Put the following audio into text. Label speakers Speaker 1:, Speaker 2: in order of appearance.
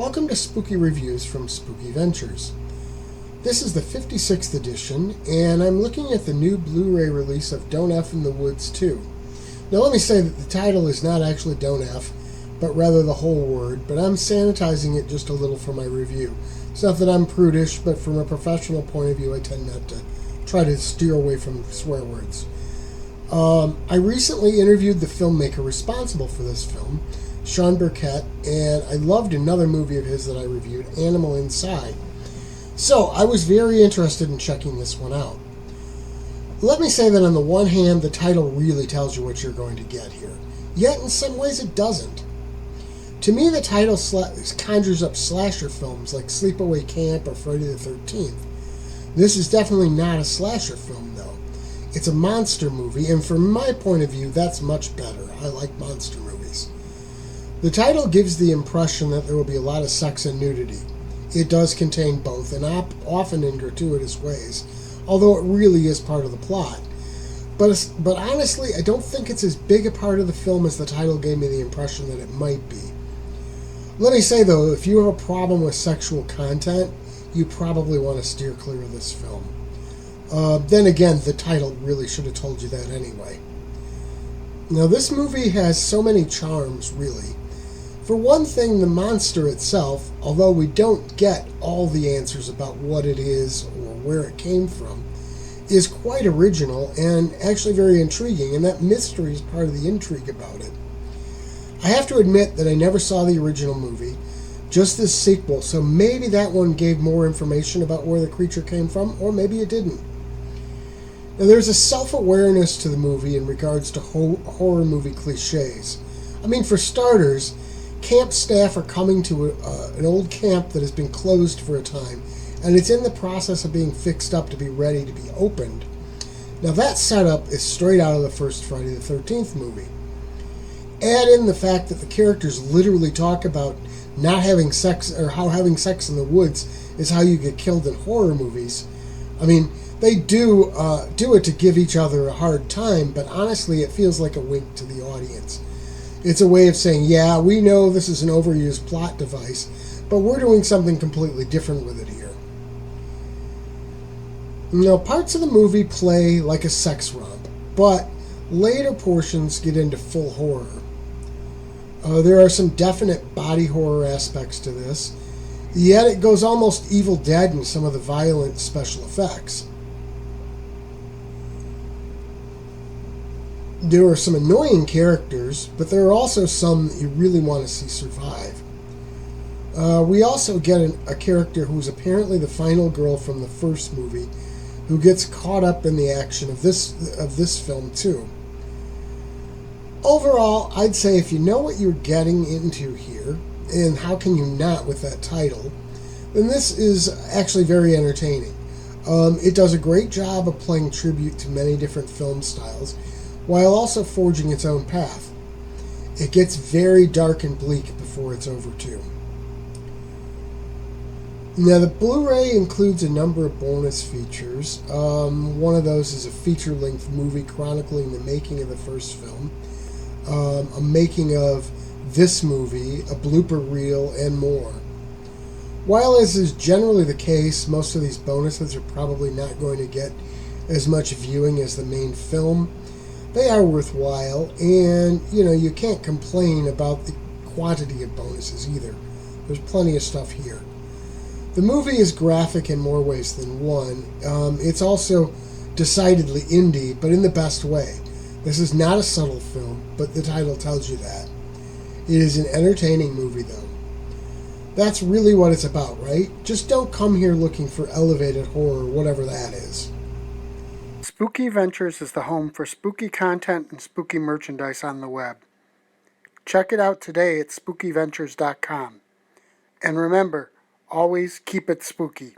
Speaker 1: Welcome to Spooky Reviews from Spooky Ventures. This is the 56th edition, and I'm looking at the new Blu-Ray release of Don't F in the Woods 2. Now let me say that the title is not actually Don't F, but rather the whole word, but I'm sanitizing it just a little for my review. It's not that I'm prudish, but from a professional point of view, I tend not to try to steer away from swear words. I recently interviewed the filmmaker responsible for this film, Sean Burkett, and I loved another movie of his that I reviewed, Animal Inside. So I was very interested in checking this one out. Let me say that on the one hand, the title really tells you what you're going to get here. Yet in some ways it doesn't. To me, the title conjures up slasher films like Sleepaway Camp or Friday the 13th. This is definitely not a slasher film, though. It's a monster movie, and from my point of view, that's much better. I like monster movies. The title gives the impression that there will be a lot of sex and nudity. It does contain both, and often in gratuitous ways, although it really is part of the plot. But honestly, I don't think it's as big a part of the film as the title gave me the impression that it might be. Let me say, though, if you have a problem with sexual content, you probably want to steer clear of this film. Then again, the title really should have told you that anyway. Now, this movie has so many charms, really. For one thing, the monster itself, although we don't get all the answers about what it is or where it came from, is quite original and actually very intriguing, and that mystery is part of the intrigue about it. I have to admit that I never saw the original movie, just this sequel, so maybe that one gave more information about where the creature came from, or maybe it didn't. Now, there's a self-awareness to the movie in regards to horror movie cliches. I mean, for starters, camp staff are coming to an old camp that has been closed for a time, and it's in the process of being fixed up to be ready to be opened. Now, that setup is straight out of the first Friday the 13th movie. Add in the fact that the characters literally talk about not having sex, or how having sex in the woods is how you get killed in horror movies. I mean, they do it to give each other a hard time, but honestly, it feels like a wink to the audience. It's a way of saying, yeah, we know this is an overused plot device, but we're doing something completely different with it here. Now, parts of the movie play like a sex romp, but later portions get into full horror. There are some definite body horror aspects to this, yet it goes almost Evil Dead in some of the violent special effects. There are some annoying characters, but there are also some that you really want to see survive. We also get a character who's apparently the final girl from the first movie, who gets caught up in the action of this film too. Overall, I'd say if you know what you're getting into here, and how can you not with that title, then this is actually very entertaining. It does a great job of playing tribute to many different film styles, while also forging its own path. It gets very dark and bleak before it's over too. Now, the Blu-ray includes a number of bonus features. One of those is a feature-length movie chronicling the making of the first film, a making of this movie, a blooper reel, and more. While, as is generally the case, most of these bonuses are probably not going to get as much viewing as the main film, they are worthwhile, and, you can't complain about the quantity of bonuses either. There's plenty of stuff here. The movie is graphic in more ways than one. It's also decidedly indie, but in the best way. This is not a subtle film, but the title tells you that. It is an entertaining movie, though. That's really what it's about, right? Just don't come here looking for elevated horror, whatever that is. Spooky Ventures is the home for spooky content and spooky merchandise on the web. Check it out today at spookyventures.com. And remember, always keep it spooky.